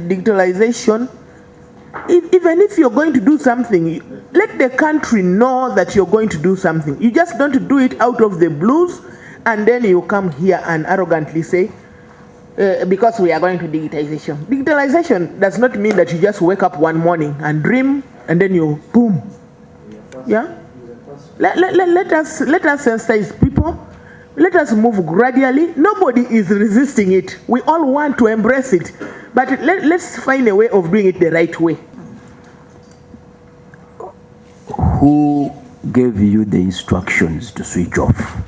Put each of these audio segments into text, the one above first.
digitalization, even if you're going to do something, let the country know that you're going to do something. You just don't do it out of the blues, and then you come here and arrogantly say, because we are going to digitization. Digitalization does not mean that you just wake up one morning and dream, and then you boom. Yeah. Let us sensitize people. Let us move gradually. Nobody is resisting it. We all want to embrace it, but let's find a way of doing it the right way. Who gave you the instructions to switch off?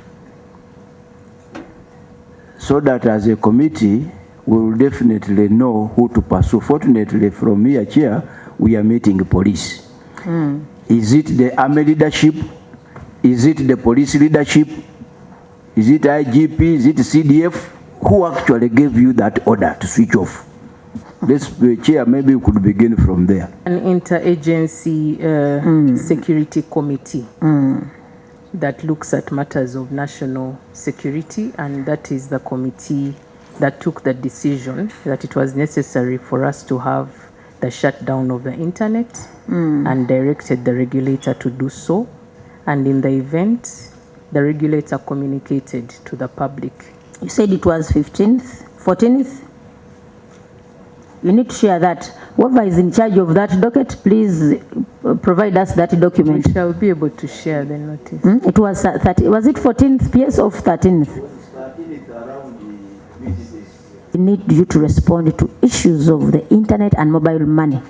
So that as a committee, we will definitely know who to pursue. Fortunately, from here, Chair, we are meeting police. Is it the army leadership? Is it the police leadership? Is it IGP? Is it CDF? Who actually gave you that order to switch off? Let's, Chair, maybe we could begin from there. An interagency security committee that looks at matters of national security, and that is the committee that took the decision that it was necessary for us to have the shutdown of the internet and directed the regulator to do so. And in the event, the regulator communicated to the public. You said it was 15th, 14th? You need to share that. Whoever is in charge of that docket, please provide us that document. We shall be able to share the notice. It was 30, was it 14th PS of 13th? We need you to respond to issues of the internet and mobile money,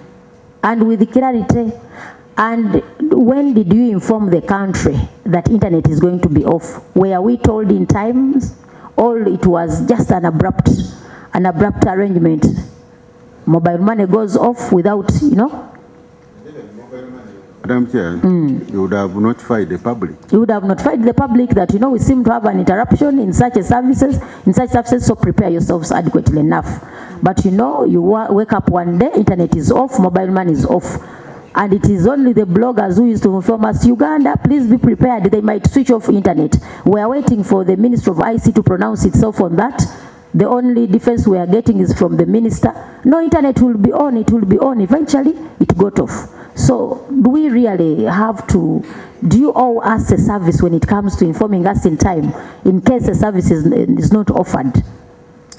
and with clarity. And when did you inform the country that internet is going to be off? Were we told in times, or it was just an abrupt arrangement? Mobile money goes off without, you know? Madam Chair, you would have notified the public. You would have notified the public that, you know, we seem to have an interruption in such services, so prepare yourselves adequately enough. But you know, you wake up one day, internet is off, mobile money is off. And it is only the bloggers who used to inform us, Uganda, please be prepared, they might switch off internet. We are waiting for the Minister of IC to pronounce itself on that. The only defense we are getting is from the minister. No, internet will be on, it will be on. Eventually, it got off. So, do we really have to, do you owe us a service when it comes to informing us in time, in case a service is not offered?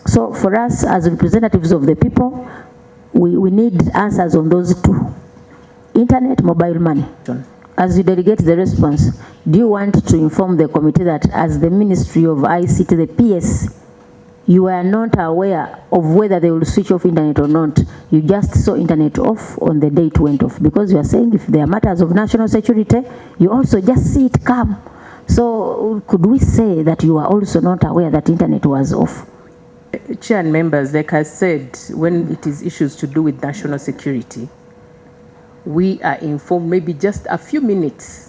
So, for us, as representatives of the people, we need answers on those two. Internet, mobile money. As you delegate the response, do you want to inform the committee that as the Ministry of ICT, the PS, you are not aware of whether they will switch off internet or not? You just saw internet off on the day it went off, because you are saying if there are matters of national security, you also just see it come. So could we say that you are also not aware that internet was off? Chair and members, like I said, when it is issues to do with national security, we are informed maybe just a few minutes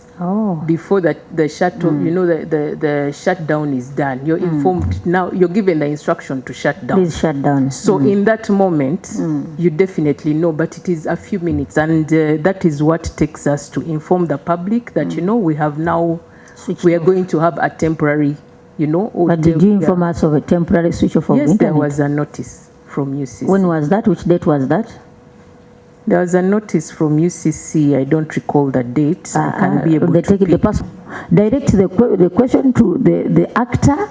before the shutdown, you know, the shutdown is done. You're informed now, you're given the instruction to shut down. Please shut down. So in that moment, you definitely know, but it is a few minutes. And that is what takes us to inform the public that, you know, we have now, we are going to have a temporary, you know. But did you inform us of a temporary switch off of internet? Yes, there was a notice from UCC. When was that? Which date was that? There was a notice from UCC. I don't recall the date. I can be able to take direct the question to the actor,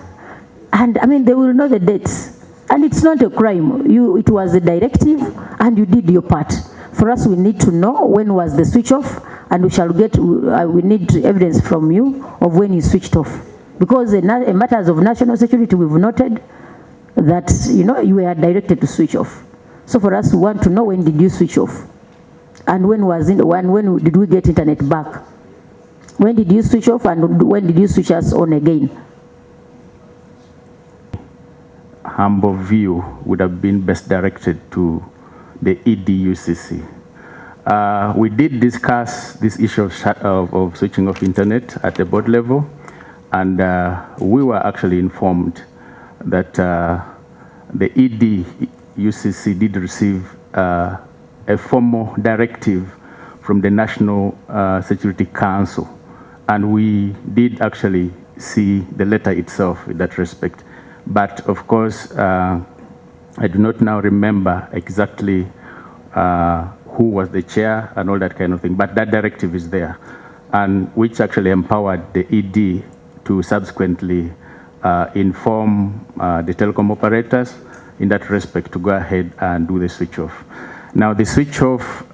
and I mean they will know the dates. And it's not a crime. It was a directive, and you did your part. For us, we need to know when was the switch off, and we shall get. We need evidence from you of when you switched off, because in matters of national security, we've noted that, you know, you were directed to switch off. So for us, we want to know when did you switch off, and when did we get internet back? When did you switch off, and when did you switch us on again? Humble view would have been best directed to the EDUCC. We did discuss this issue of switching off internet at the board level, and we were actually informed that the EDUCC did receive a formal directive from the National Security Council, and we did actually see the letter itself in that respect. But of course, I do not now remember exactly who was the chair and all that kind of thing, but that directive is there, and which actually empowered the ED to subsequently inform the telecom operators in that respect to go ahead and do the switch off. Now, the switch off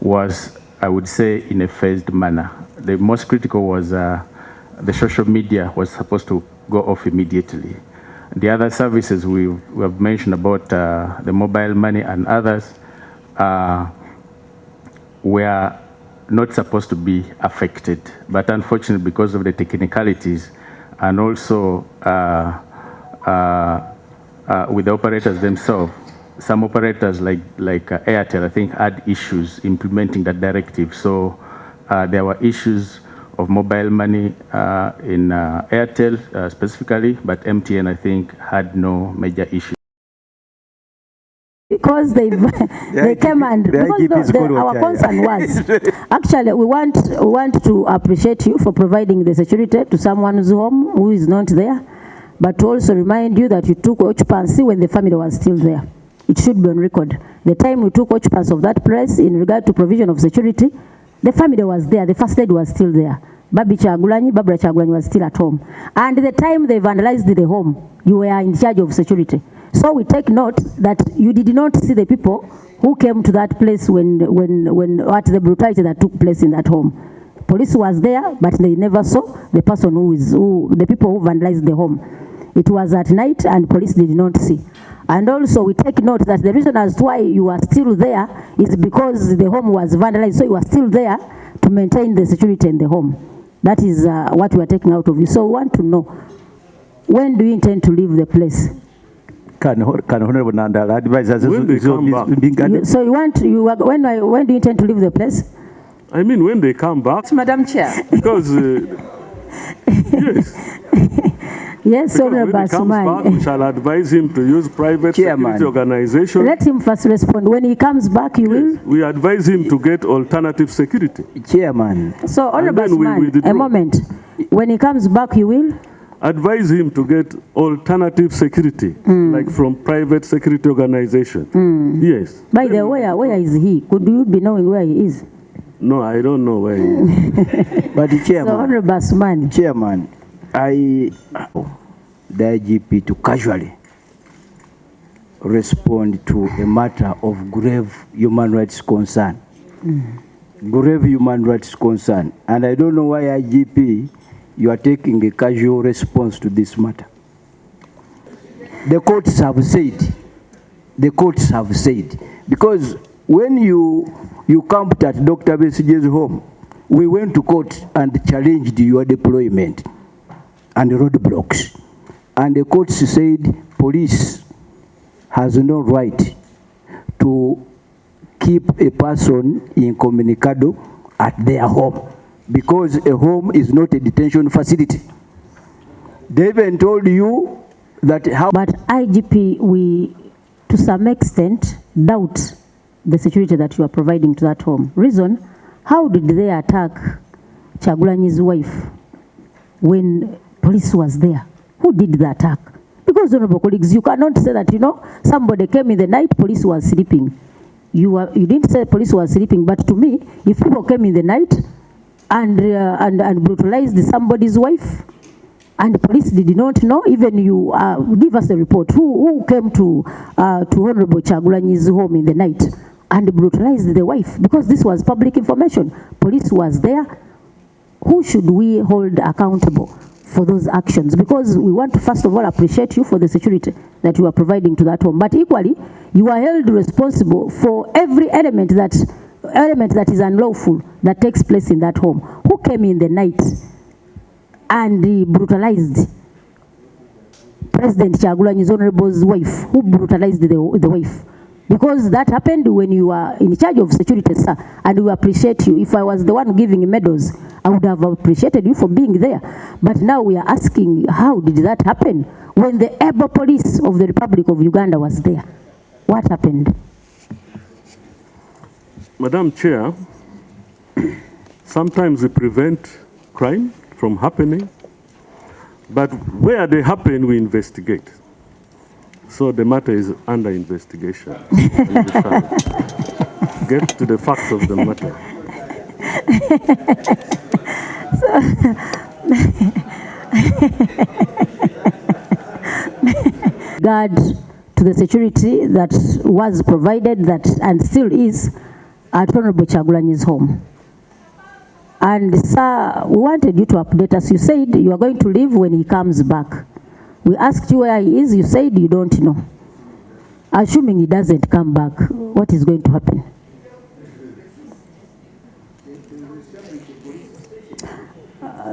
was, I would say, in a phased manner. The most critical was the social media was supposed to go off immediately. The other services we have mentioned about the mobile money and others were not supposed to be affected. But unfortunately, because of the technicalities and also with the operators themselves, some operators like Airtel, I think, had issues implementing that directive. So there were issues of mobile money in Airtel specifically, but MTN, I think, had no major issues. Because they came and because our concern was actually we want to appreciate you for providing the security to someone's home who is not there, but to also remind you that you took occupancy when the family was still there. It should be on record. The time we took occupancy of that place in regard to provision of security, the family was there, the first lady was still there. Barbara Chagulanyi was still at home. And the time they vandalized the home, you were in charge of security. So we take note that you did not see the people who came to that place when at the brutality that took place in that home. Police was there, but they never saw the person the people who vandalized the home. It was at night and police did not see. And also we take note that the reason as to why you are still there is because the home was vandalized, so you are still there to maintain the security in the home. That is what we are taking out of you. So we want to know, when do you intend to leave the place? Can Honorable Nandala advise us? When they come back. So when do you intend to leave the place? I mean, when they come back. Madam Chair. Because, yes. Yes, Honorable when he comes back, we shall advise him to use private security organization. Let him first respond. When he comes back, you will? We advise him to get alternative security. Chairman. So, Honorable Man, a moment. When he comes back, you will? Advise him to get alternative security, like from private security organization. Yes. By the way, where is he? Could you be knowing where he is? No, I don't know where he is. But the chairman. So, Honorable Man. Chairman, the IGP to casually respond to a matter of grave human rights concern. Grave human rights concern. And I don't know why IGP, you are taking a casual response to this matter. The courts have said, because when you camped at Dr. Besige's home, we went to court and challenged your deployment and roadblocks. And the courts said police has no right to keep a person incommunicado at their home, because a home is not a detention facility. They even told you that how... But IGP, we, to some extent, doubt the security that you are providing to that home. Reason, how did they attack Chagulanyi's wife when police was there? Who did the attack? Because, honorable colleagues, you cannot say that, somebody came in the night, police was sleeping. You didn't say police was sleeping, but to me, if people came in the night and brutalized somebody's wife, and the police did not know, even you give us a report, who came to Honorable Chagulanyi's home in the night and brutalized the wife, because this was public information. Police was there. Who should we hold accountable for those actions? Because we want to first of all appreciate you for the security that you are providing to that home, but equally you are held responsible for every element that is unlawful that takes place in that home. Who came in the night and brutalized President Chagulanyi's honorable's wife? Who brutalized the wife? Because that happened when you are in charge of security, sir, and we appreciate you. If I was the one giving medals, I would have appreciated you for being there. But now we are asking, how did that happen when the able police of the Republic of Uganda was there? What happened? Madam Chair, sometimes we prevent crime from happening, but where they happen, we investigate. So the matter is under investigation. And we shall get to the facts of the matter. Regard to the security that was provided that and still is at Honorable Chagulanyi's home. And sir, we wanted you to update us. You said you are going to leave when he comes back. We asked you where he is. You said you don't know. Assuming he doesn't come back, what is going to happen?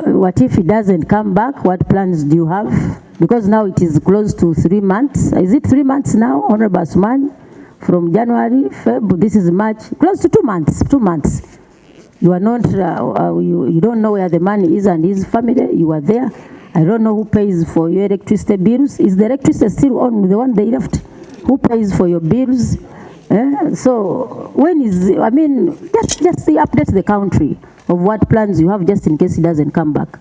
What if he doesn't come back? What plans do you have? Because now it is close to 3 months. Is it 3 months now, Honorable Asman? From January, February, this is March, close to 2 months. 2 months. You are not, you don't know where the money is and his family. You are there. I don't know who pays for your electricity bills. Is the electricity still on, the one they left? Who pays for your bills? So when is, I mean, just update the country of what plans you have just in case he doesn't come back.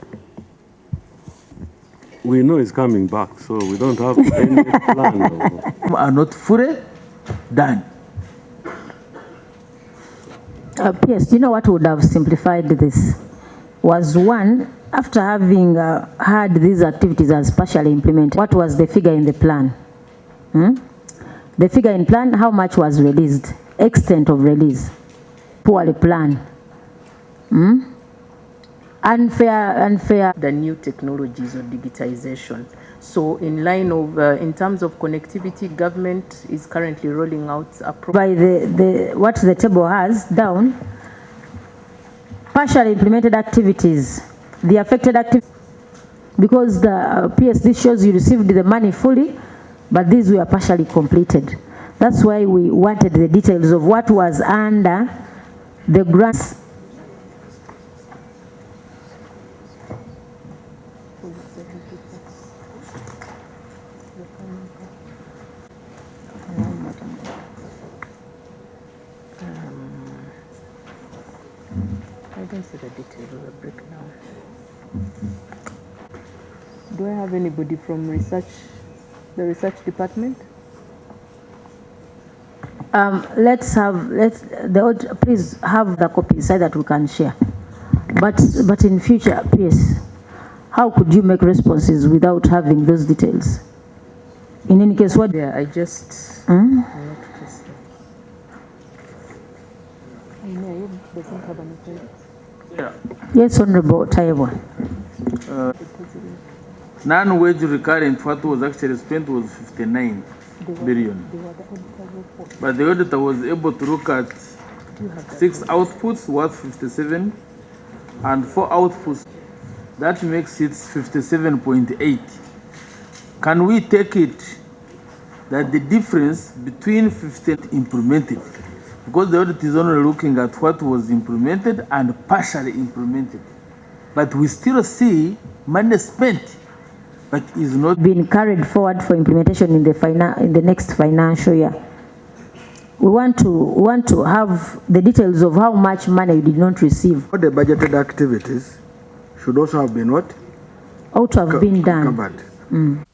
We know he's coming back, so we don't have any plan. Are not fully done. Yes, you know what would have simplified this was one, after having had these activities as partially implemented, what was the figure in the plan? The figure in plan, how much was released, extent of release, poorly planned. Unfair. The new technologies of digitization. So in line of, in terms of connectivity, government is currently rolling out by what the table has down, partially implemented activities, the affected activities, because the PSD shows you received the money fully, but these were partially completed. That's why we wanted the details of what was under the grants. I don't see the details of the breakdown. Do I have anybody from research, the research department? Please have the copy so that we can share. But in future, please, how could you make responses without having those details? In any case, what? Yeah, I just. Yes, Honorable Taiwan. Non-wage recurrent what was actually spent was 59 billion. But the auditor was able to look at 6 outputs worth 57 and 4 outputs. That makes it 57.8. Can we take it that the difference between 15 implemented, because the audit is only looking at what was implemented and partially implemented, but we still see money spent but is not being carried forward for implementation in the next financial year. We want to have the details of how much money you did not receive. All the budgeted activities should also have been what? Ought to have been done. Covered.